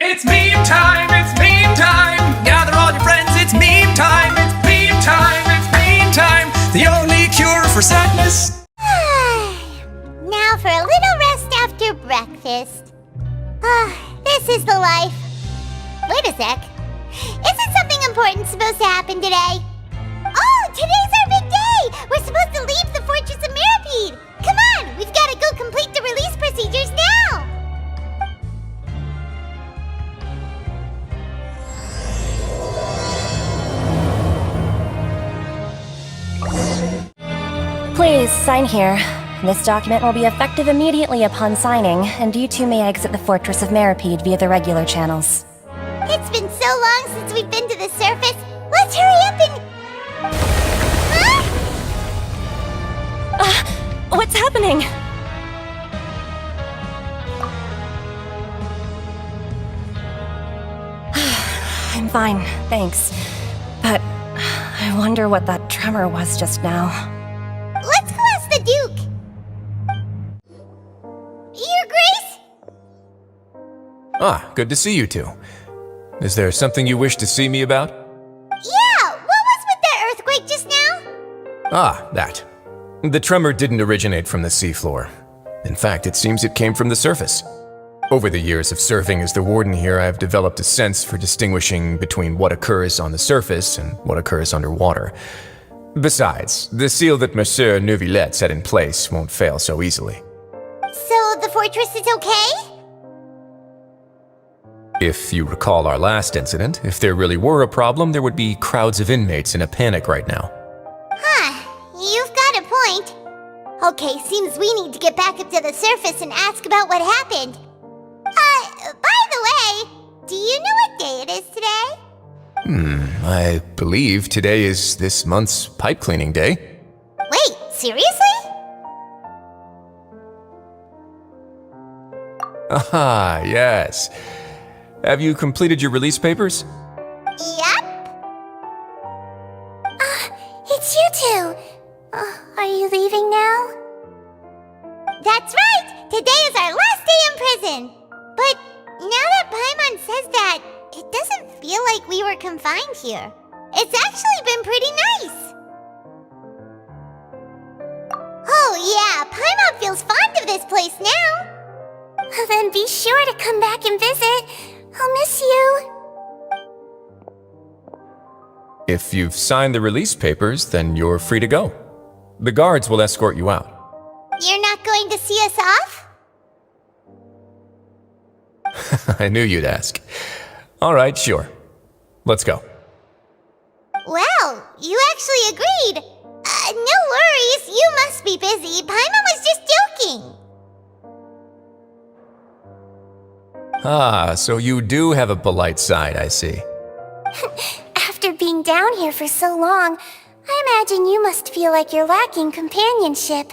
It's meme time, it's meme time. Gather all your friends, it's meme time. It's meme time, it's meme time. The only cure for sadness. Now for a little rest after breakfast. This is the life. Wait a sec. Isn't something important supposed to happen today? Oh, today's our big day! We're supposed to leave the Fortress of Mirapede! Come on, we've got to go complete the release procedures now! Please, sign here. This document will be effective immediately upon signing, and you two may exit the Fortress of Mirapede via the regular channels. It's been so long since we've been to the surface. Let's hurry up and... What's happening? I'm fine, thanks. But I wonder what that tremor was just now. Let's go ask the Duke. Your Grace? Ah, good to see you two. Is there something you wish to see me about? Yeah, what was with that earthquake just now? Ah, that. The tremor didn't originate from the seafloor. In fact, it seems it came from the surface. Over the years of serving as the warden here, I have developed a sense for distinguishing between what occurs on the surface and what occurs underwater. Besides, the seal that Monsieur Neuvillette set in place won't fail so easily. So the fortress is okay? If you recall our last incident, if there really were a problem, there would be crowds of inmates in a panic right now. You've got a point. Okay, seems we need to get back up to the surface and ask about what happened. By the way, do you know what day it is today? I believe today is this month's pipe cleaning day. Wait, seriously? Ah, yes. Have you completed your release papers? Yep. It's you two. Are you leaving now? That's right! Today is our last day in prison! But now that Paimon says that, it doesn't feel like we were confined here. It's actually been pretty nice! Oh yeah, Paimon feels fond of this place now! Then be sure to come back and visit. I'll miss you. If you've signed the release papers, then you're free to go. The guards will escort you out. You're not going to see us off? I knew you'd ask. All right, sure. Let's go. Well, you actually agreed. No worries, you must be busy. Paimon was just joking. Ah, so you do have a polite side, I see. After being down here for so long, I imagine you must feel like you're lacking companionship.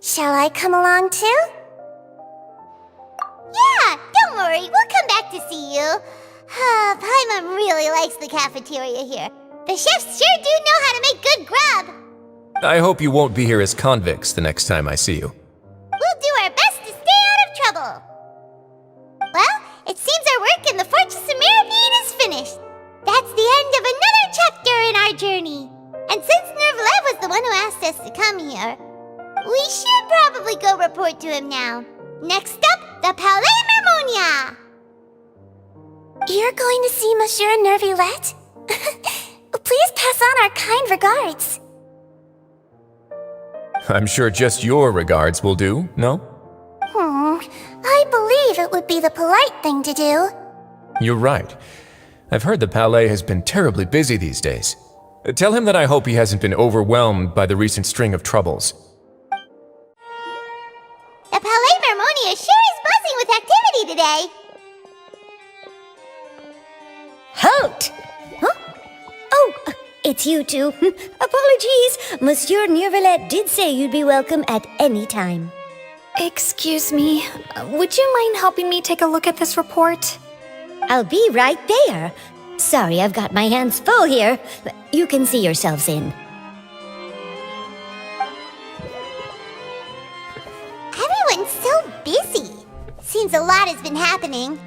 Shall I come along too? Yeah, don't worry, we'll come back to see you. Paimon really likes the cafeteria here. The chefs sure do know how to make good grub. I hope you won't be here as convicts the next time I see you. We'll do our best to stay out of trouble. Well, it seems our work in the Fortress of Mirapede is finished. That's the end of another chapter in our journey. And since Neuvillette was the one who asked us to come here, we should probably go report to him now. Next up, the Palais Mermonia! You're going to see Monsieur Neuvillette? Please pass on our kind regards. I'm sure just your regards will do, no? I believe it would be the polite thing to do. You're right. I've heard the Palais has been terribly busy these days. Tell him that I hope he hasn't been overwhelmed by the recent string of troubles. The Palais Mermonia sure is buzzing with activity today. Halt! Huh? Oh, it's you two. Apologies. Monsieur Neuvillette did say you'd be welcome at any time. Excuse me, would you mind helping me take a look at this report? I'll be right there. Sorry, I've got my hands full here. You can see yourselves in. Everyone's so busy. Seems a lot has been happening.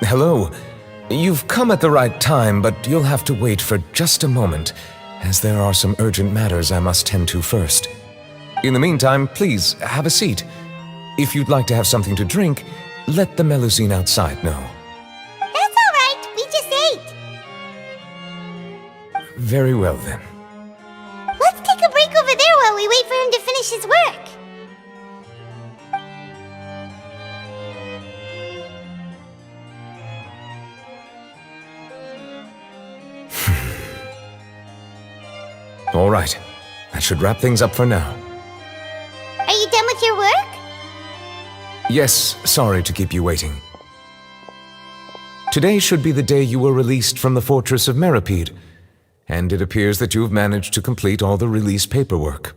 Hello. You've come at the right time, but you'll have to wait for just a moment, as there are some urgent matters I must tend to first. In the meantime, please, have a seat. If you'd like to have something to drink, let the Melusine outside know. That's all right. We just ate. Very well, then. Let's take a break over there while we wait for him to finish his work. All right. That should wrap things up for now. Are you done with your work? Yes, sorry to keep you waiting. Today should be the day you were released from the Fortress of Meripede, and it appears that you've managed to complete all the release paperwork.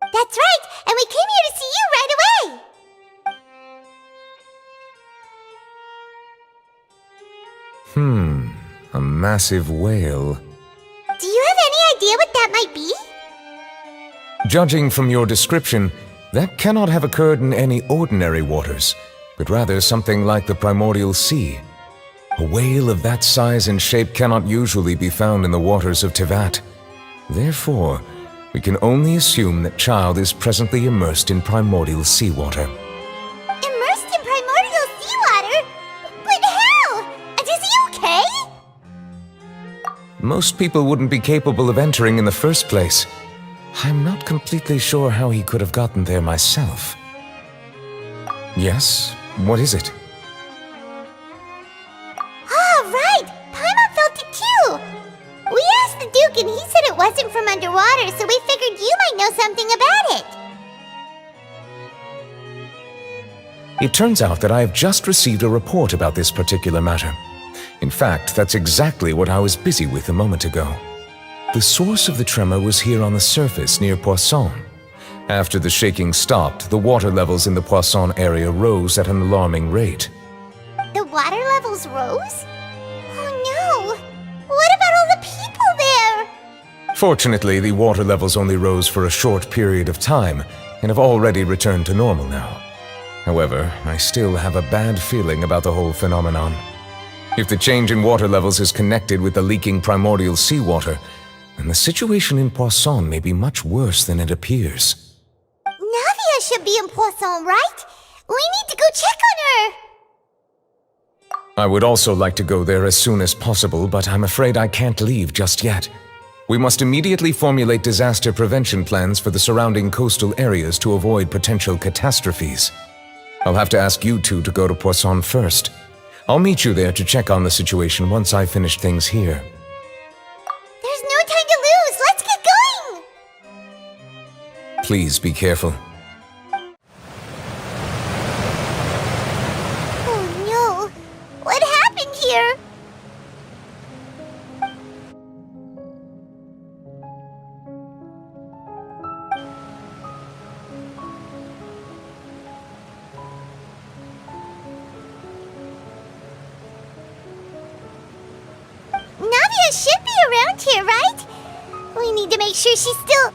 That's right, and we came here to see you right away. A massive whale. Do you have any idea what that might be? Judging from your description, that cannot have occurred in any ordinary waters, but rather something like the primordial sea. A whale of that size and shape cannot usually be found in the waters of Tevat. Therefore, we can only assume that Child is presently immersed in primordial seawater. Immersed in primordial seawater? But how? And is he okay? Most people wouldn't be capable of entering in the first place. I'm not completely sure how he could have gotten there myself. Yes, what is it? Oh, right! Paimon felt it too! We asked the Duke and he said it wasn't from underwater, so we figured you might know something about it. It turns out that I have just received a report about this particular matter. In fact, that's exactly what I was busy with a moment ago. The source of the tremor was here on the surface near Poisson. After the shaking stopped, the water levels in the Poisson area rose at an alarming rate. The water levels rose? Oh no! What about all the people there? Fortunately, the water levels only rose for a short period of time and have already returned to normal now. However, I still have a bad feeling about the whole phenomenon. If the change in water levels is connected with the leaking primordial seawater, then the situation in Poisson may be much worse than it appears. Navia should be in Poisson, right? We need to go check on her! I would also like to go there as soon as possible, but I'm afraid I can't leave just yet. We must immediately formulate disaster prevention plans for the surrounding coastal areas to avoid potential catastrophes. I'll have to ask you two to go to Poisson first. I'll meet you there to check on the situation once I finish things here. There's no time to lose! Let's get going! Please be careful. Oh no! What happened here? Navia should be around here, right? We need to make sure she's still...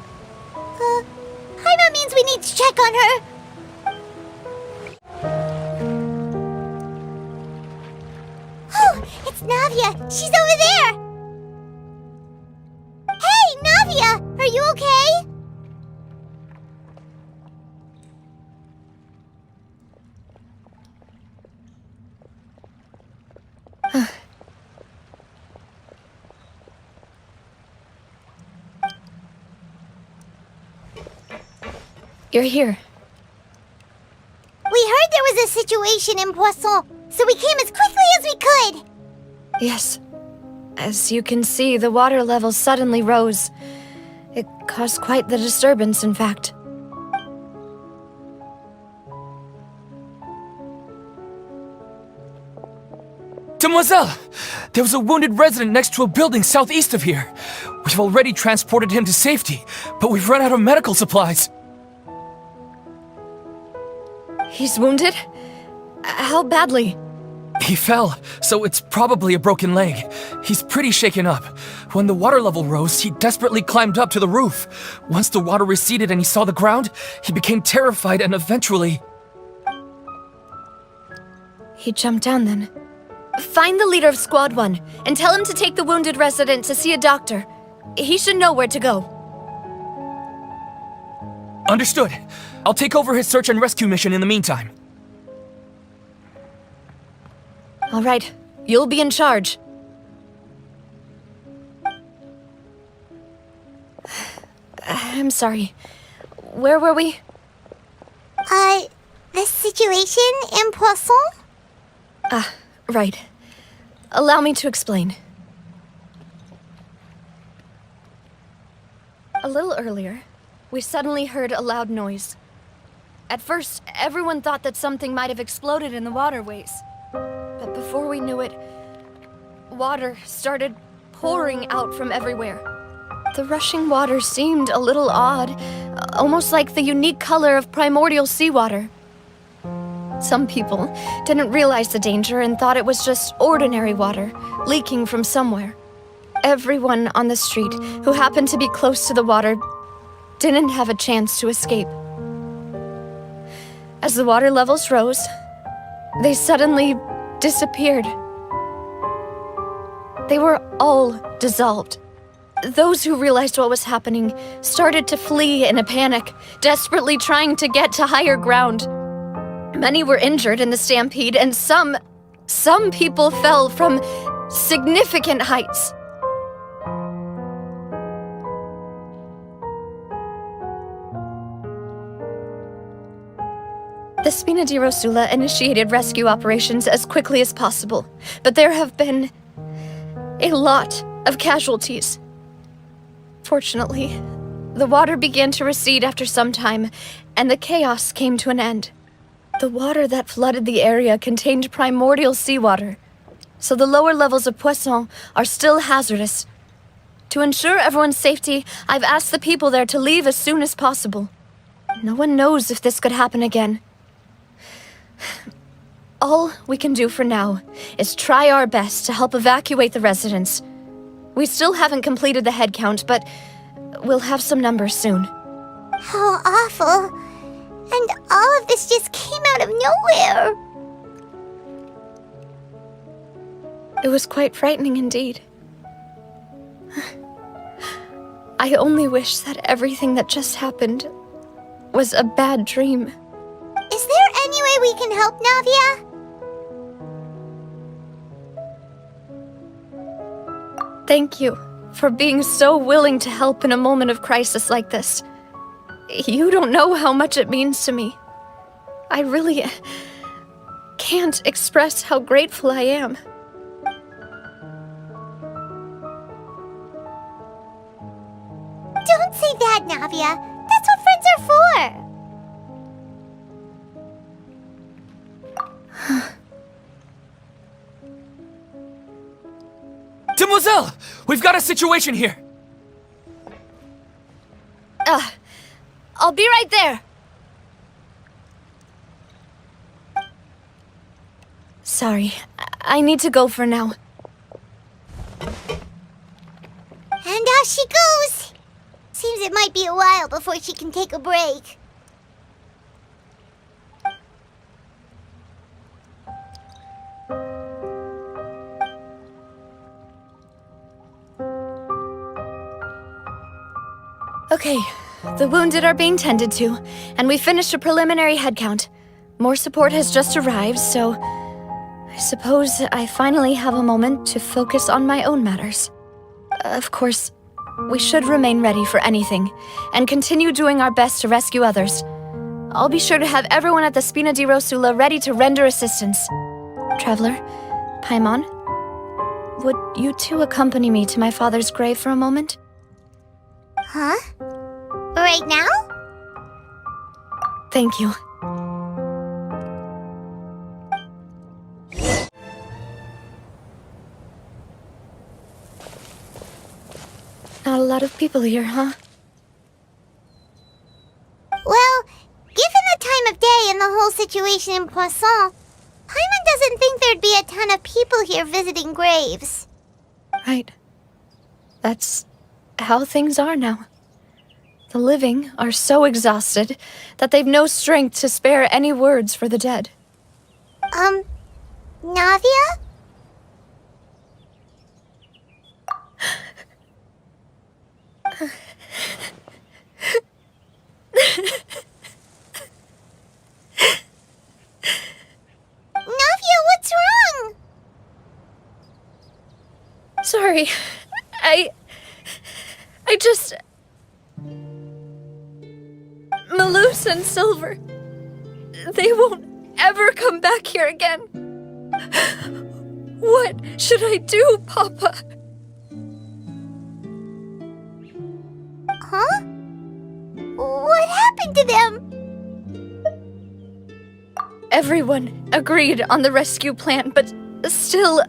Paimon means we need to check on her. Oh, it's Navia. She's over there. Hey, Navia! Are you okay? You're here. We heard there was a situation in Poisson, so we came as quickly as we could. Yes. As you can see, the water level suddenly rose. It caused quite the disturbance, in fact. Demoiselle! There was a wounded resident next to a building southeast of here. We've already transported him to safety, but we've run out of medical supplies. He's wounded? How badly? He fell, so it's probably a broken leg. He's pretty shaken up. When the water level rose, he desperately climbed up to the roof. Once the water receded and he saw the ground, he became terrified and eventually... He jumped down then. Find the leader of Squad 1 and tell him to take the wounded resident to see a doctor. He should know where to go. Understood. I'll take over his search and rescue mission in the meantime. All right, you'll be in charge. I'm sorry. Where were we? The situation in Poisson? Ah, right. Allow me to explain. A little earlier, we suddenly heard a loud noise. At first, everyone thought that something might have exploded in the waterways. But before we knew it, water started pouring out from everywhere. The rushing water seemed a little odd, almost like the unique color of primordial seawater. Some people didn't realize the danger and thought it was just ordinary water leaking from somewhere. Everyone on the street who happened to be close to the water didn't have a chance to escape. As the water levels rose, they suddenly disappeared. They were all dissolved. Those who realized what was happening started to flee in a panic, desperately trying to get to higher ground. Many were injured in the stampede, and some people fell from significant heights. The Spina di Rosula initiated rescue operations as quickly as possible, but there have been a lot of casualties. Fortunately, the water began to recede after some time, and the chaos came to an end. The water that flooded the area contained primordial seawater, so the lower levels of Poisson are still hazardous. To ensure everyone's safety, I've asked the people there to leave as soon as possible. No one knows if this could happen again. All we can do for now is try our best to help evacuate the residents. We still haven't completed the head count, but we'll have some numbers soon. How awful. And all of this just came out of nowhere. It was quite frightening indeed. I only wish that everything that just happened was a bad dream. Is there any way we can help, Navia? Thank you for being so willing to help in a moment of crisis like this. You don't know how much it means to me. I really can't express how grateful I am. Don't say that, Navia. That's what friends are for. Demoiselle! We've got a situation here! I'll be right there. Sorry, I need to go for now. And off she goes. Seems it might be a while before she can take a break. Okay, the wounded are being tended to, and we finished a preliminary head count. More support has just arrived, so I suppose I finally have a moment to focus on my own matters. Of course, we should remain ready for anything, and continue doing our best to rescue others. I'll be sure to have everyone at the Spina di Rosula ready to render assistance. Traveler, Paimon, would you two accompany me to my father's grave for a moment? Huh? Right now? Thank you. Not a lot of people here, huh? Well, given the time of day and the whole situation in Poisson, Paimon doesn't think there'd be a ton of people here visiting graves. Right. That's how things are now. The living are so exhausted that they've no strength to spare any words for the dead. Navia? sorry. I just... Maloose and Silver, they won't ever come back here again. What should I do, Papa? Huh? What happened to them? Everyone agreed on the rescue plan, but still,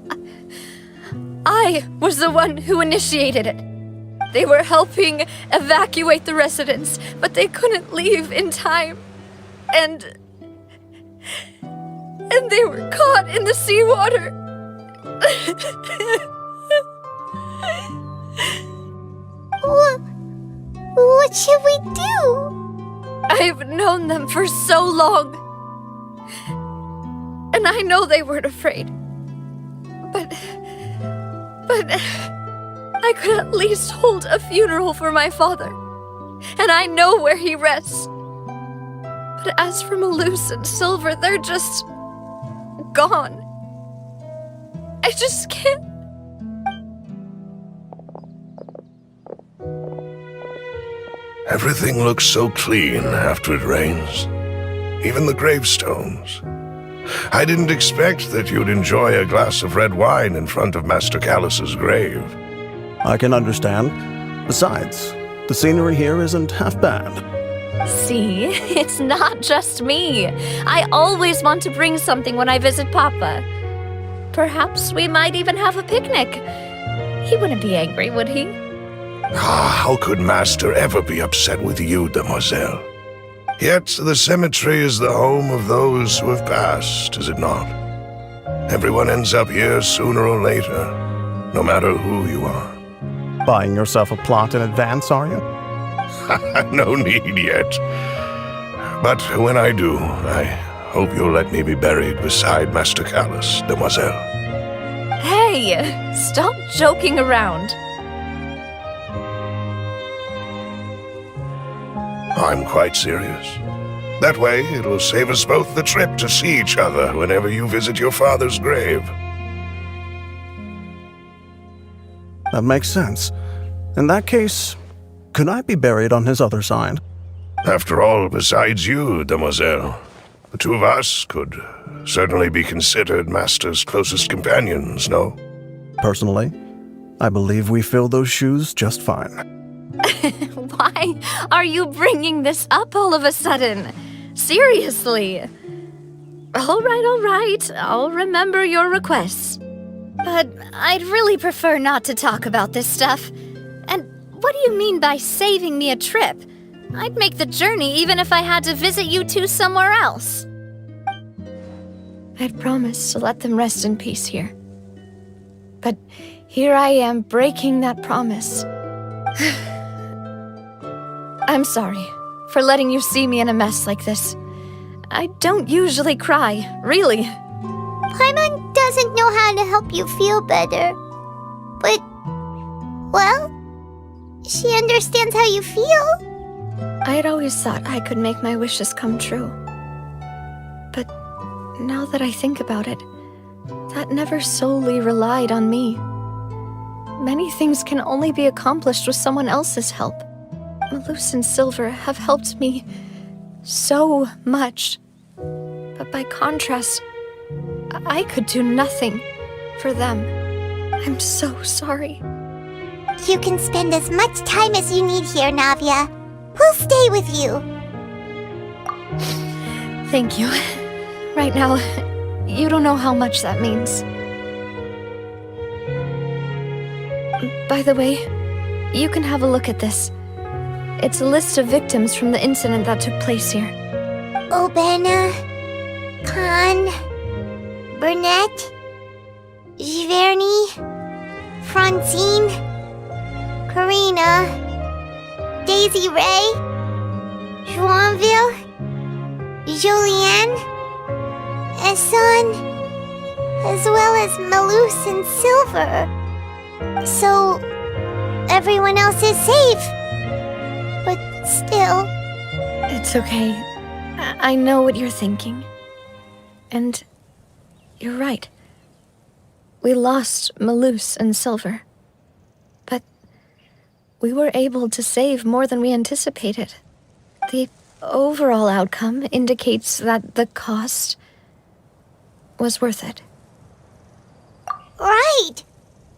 I was the one who initiated it. They were helping evacuate the residents, but they couldn't leave in time. And they were caught in the seawater. What should we do? I've known them for so long. And I know they weren't afraid. But I could at least hold a funeral for my father. And I know where he rests. But as for Maloose and Silver, they're just gone. I just can't. Everything looks so clean after it rains. Even the gravestones. I didn't expect that you'd enjoy a glass of red wine in front of Master Callus's grave. I can understand. Besides, the scenery here isn't half bad. See, it's not just me. I always want to bring something when I visit Papa. Perhaps we might even have a picnic. He wouldn't be angry, would he? How could Master ever be upset with you, demoiselle? Yet the cemetery is the home of those who have passed, is it not? Everyone ends up here sooner or later, no matter who you are. Buying yourself a plot in advance, are you? No need yet. But when I do, I hope you'll let me be buried beside Master Callus, demoiselle. Hey, stop joking around. I'm quite serious. That way, it'll save us both the trip to see each other whenever you visit your father's grave. That makes sense. In that case, could I be buried on his other side? After all, besides you, demoiselle, the two of us could certainly be considered Master's closest companions, no? Personally, I believe we fill those shoes just fine. Why are you bringing this up all of a sudden? Seriously. All right. I'll remember your requests. But I'd really prefer not to talk about this stuff. And what do you mean by saving me a trip? I'd make the journey even if I had to visit you two somewhere else. I'd promised to let them rest in peace here. But here I am breaking that promise. I'm sorry for letting you see me in a mess like this. I don't usually cry, really. Paimon doesn't know how to help you feel better. But, well, she understands how you feel. I had always thought I could make my wishes come true. But now that I think about it, that never solely relied on me. Many things can only be accomplished with someone else's help. Maloose and Silver have helped me so much. But by contrast, I could do nothing for them. I'm so sorry. You can spend as much time as you need here, Navia. We'll stay with you. Thank you. Right now, you don't know how much that means. By the way, you can have a look at this. It's a list of victims from the incident that took place here. Obena, Khan, Burnett, Giverny, Francine, Karina, Daisy Ray, Joinville, Julianne, Esson, as well as Maloose and Silver. So, everyone else is safe. But still... It's okay. I know what you're thinking. And you're right. We lost Maloose and Silver. we were able to save more than we anticipated. The overall outcome indicates that the cost was worth it. Right.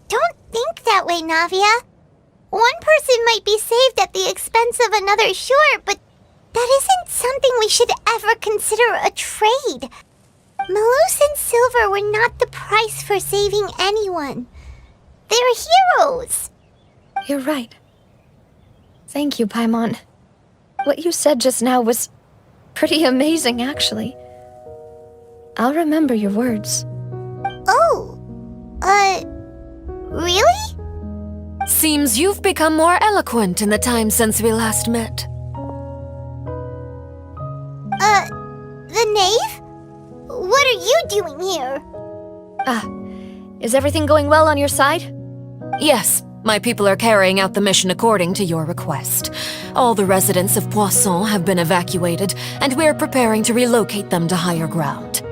Don't think that way, Navia. One person might be saved at the expense of another, sure, but that isn't something we should ever consider a trade. Malus and Silver were not the price for saving anyone. They're heroes. You're right. Thank you, Paimon. What you said just now was pretty amazing, actually. I'll remember your words. Oh, really? Seems you've become more eloquent in the time since we last met. The knave? What are you doing here? Is everything going well on your side? Yes, my people are carrying out the mission according to your request. All the residents of Poisson have been evacuated, and we're preparing to relocate them to higher ground.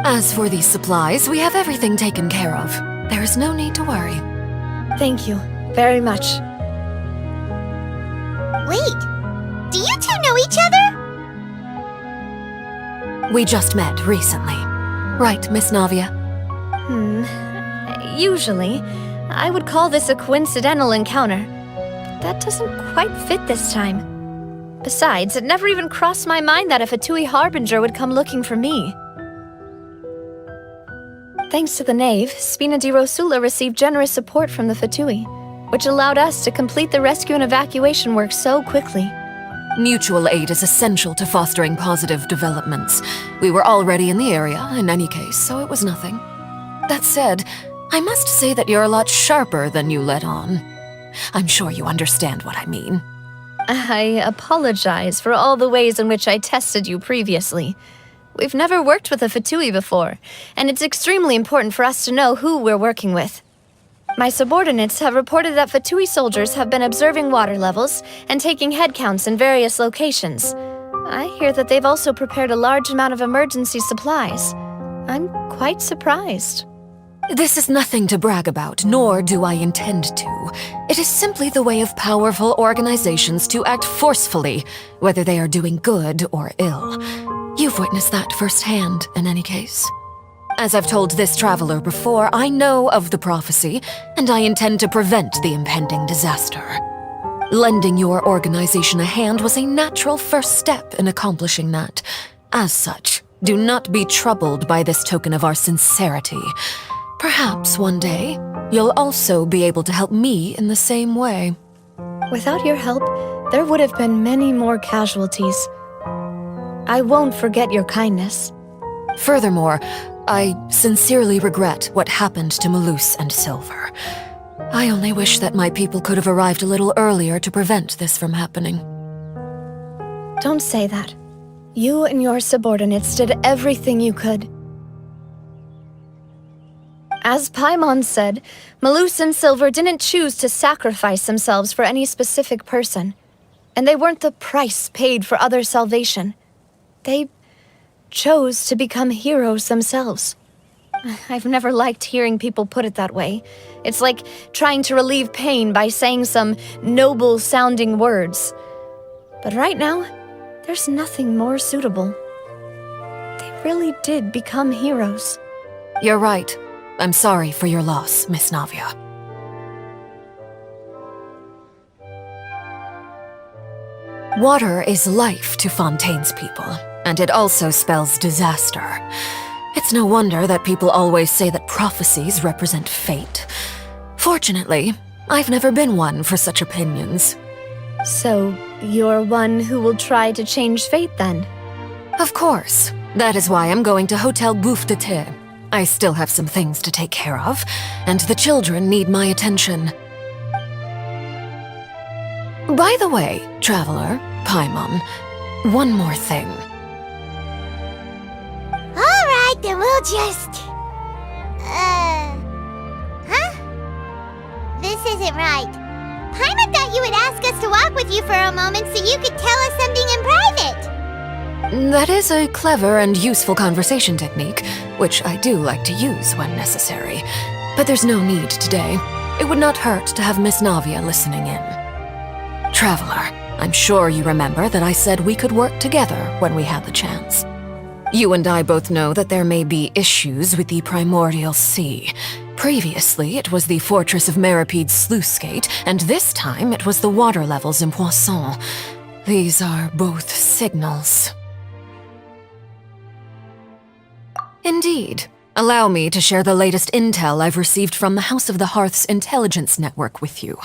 As for these supplies, we have everything taken care of. There is no need to worry. Thank you very much. Wait, do you two know each other? We just met recently. Right, Miss Navia? Usually, I would call this a coincidental encounter. But that doesn't quite fit this time. Besides, it never even crossed my mind that a Fatui Harbinger would come looking for me. Thanks to the Knave, Spina di Rosula received generous support from the Fatui, which allowed us to complete the rescue and evacuation work so quickly. Mutual aid is essential to fostering positive developments. We were already in the area, in any case, so it was nothing. That said, I must say that you're a lot sharper than you let on. I'm sure you understand what I mean. I apologize for all the ways in which I tested you previously. We've never worked with a Fatui before, and it's extremely important for us to know who we're working with. My subordinates have reported that Fatui soldiers have been observing water levels and taking head counts in various locations. I hear that they've also prepared a large amount of emergency supplies. I'm quite surprised. This is nothing to brag about, nor do I intend to. It is simply the way of powerful organizations to act forcefully, whether they are doing good or ill. You've witnessed that firsthand, in any case. As I've told this traveler before, I know of the prophecy, and I intend to prevent the impending disaster. Lending your organization a hand was a natural first step in accomplishing that. As such, do not be troubled by this token of our sincerity. Perhaps one day, you'll also be able to help me in the same way. Without your help, there would have been many more casualties. I won't forget your kindness. Furthermore, I sincerely regret what happened to Malus and Silver. I only wish that my people could have arrived a little earlier to prevent this from happening. Don't say that. You and your subordinates did everything you could. As Paimon said, Malus and Silver didn't choose to sacrifice themselves for any specific person, and they weren't the price paid for other salvation. They chose to become heroes themselves. I've never liked hearing people put it that way. It's like trying to relieve pain by saying some noble-sounding words. But right now, there's nothing more suitable. They really did become heroes. You're right. I'm sorry for your loss, Miss Navia. Water is life to Fontaine's people, and it also spells disaster. It's no wonder that people always say that prophecies represent fate. Fortunately, I've never been one for such opinions. So, you're one who will try to change fate then? Of course. That is why I'm going to Hotel Bouffe de Thé. I still have some things to take care of, and the children need my attention. By the way, traveler, Paimon, one more thing. Alright, then we'll just... Huh? This isn't right. Paimon thought you would ask us to walk with you for a moment so you could tell us something in private. That is a clever and useful conversation technique, which I do like to use when necessary. But there's no need today. It would not hurt to have Miss Navia listening in. Traveler, I'm sure you remember that I said we could work together when we had the chance. You and I both know that there may be issues with the Primordial Sea. Previously, it was the Fortress of Meripede's sluice gate, and this time it was the water levels in Poisson. These are both signals. Indeed. Allow me to share the latest intel I've received from the House of the Hearth's intelligence network with you.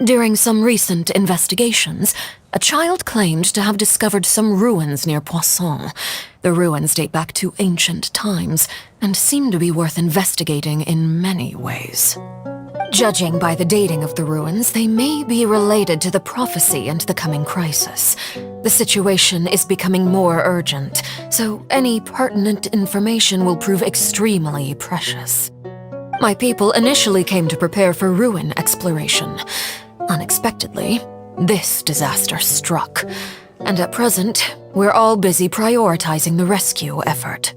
During some recent investigations, a child claimed to have discovered some ruins near Poisson. The ruins date back to ancient times and seem to be worth investigating in many ways. Judging by the dating of the ruins, they may be related to the prophecy and the coming crisis. The situation is becoming more urgent, so any pertinent information will prove extremely precious. My people initially came to prepare for ruin exploration. Unexpectedly, this disaster struck, and at present, we're all busy prioritizing the rescue effort.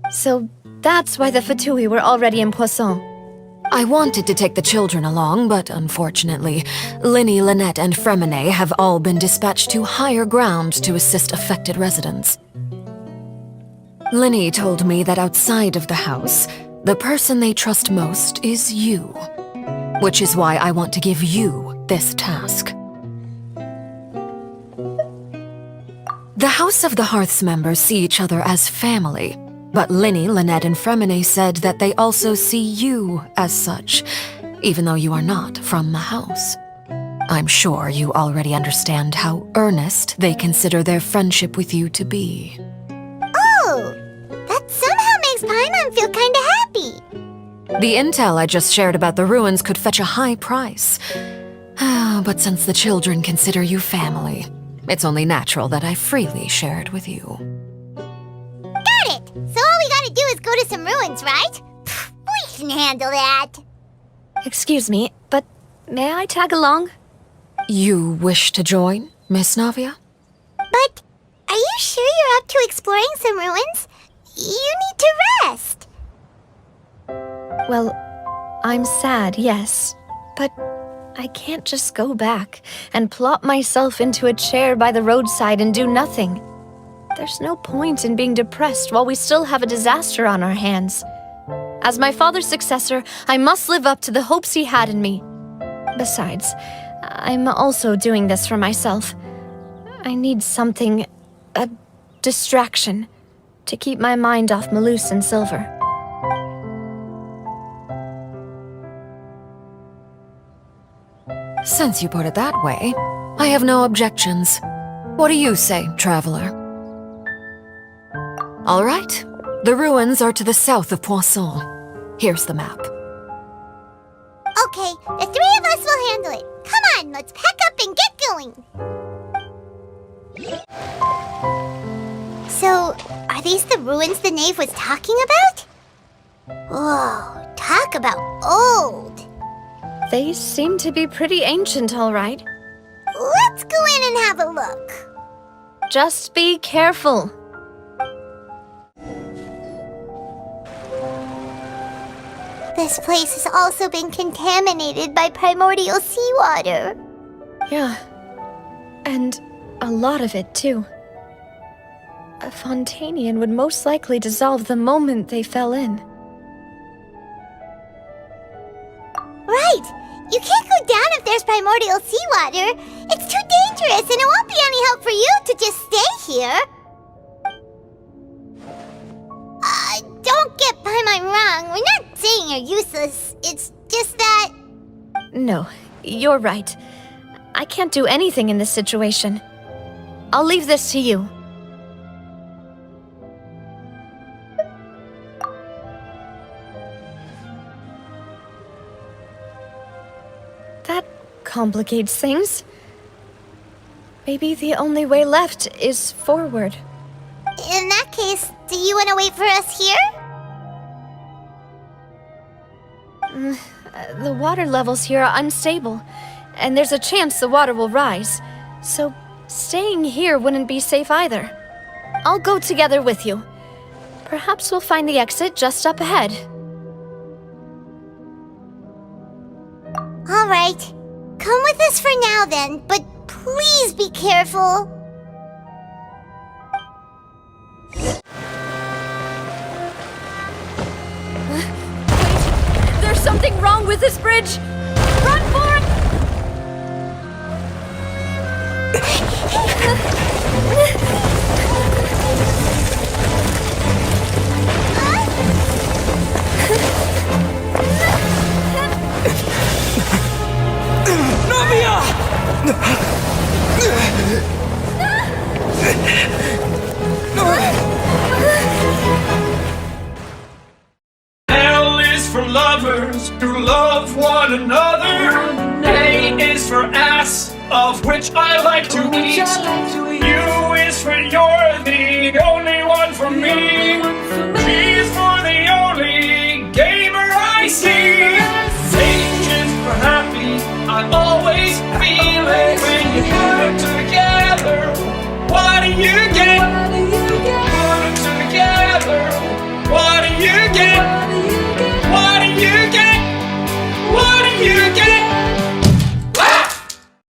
So that's why the Fatui were already in Poisson. I wanted to take the children along, but unfortunately, Linny, Lynette, and Fremine have all been dispatched to higher ground to assist affected residents. Linny told me that outside of the house, the person they trust most is you, which is why I want to give you this task. The House of the Hearth's members see each other as family, but Linny, Lynette, and Fremine said that they also see you as such, even though you are not from the house. I'm sure you already understand how earnest they consider their friendship with you to be. Oh, that somehow makes Paimon feel kinda happy. The intel I just shared about the ruins could fetch a high price. But since the children consider you family, it's only natural that I freely share it with you. Got it! So all we gotta do is go to some ruins, right? We can handle that. Excuse me, but may I tag along? You wish to join, Miss Navia? But are you sure you're up to exploring some ruins? You need to rest. Well, I'm sad, yes, but I can't just go back and plop myself into a chair by the roadside and do nothing. There's no point in being depressed while we still have a disaster on our hands. As my father's successor, I must live up to the hopes he had in me. Besides, I'm also doing this for myself. I need something, a distraction, to keep my mind off Malus and Silver. Since you put it that way, I have no objections. What do you say, traveler? All right. The ruins are to the south of Poisson. Here's the map. Okay, the three of us will handle it. Come on, let's pack up and get going. So, are these the ruins the knave was talking about? Whoa, talk about old. They seem to be pretty ancient, all right. Let's go in and have a look. Just be careful. This place has also been contaminated by primordial seawater. Yeah. And a lot of it, too. A Fontainian would most likely dissolve the moment they fell in. Right! You can't go down if there's primordial seawater. It's too dangerous and it won't be any help for you to just stay here. Don't get Paimon wrong. We're not saying you're useless. It's just that... No, you're right. I can't do anything in this situation. I'll leave this to you. That complicates things. Maybe the only way left is forward. In that case, do you want to wait for us here? The water levels here are unstable, and there's a chance the water will rise. So staying here wouldn't be safe either. I'll go together with you. Perhaps we'll find the exit just up ahead. All right. Come with us for now then, but Please be careful. Wait, there's something wrong with this bridge! Run for it! L is for lovers who love one another. A is for ass, of which I like to eat. U is for you're the only one for me.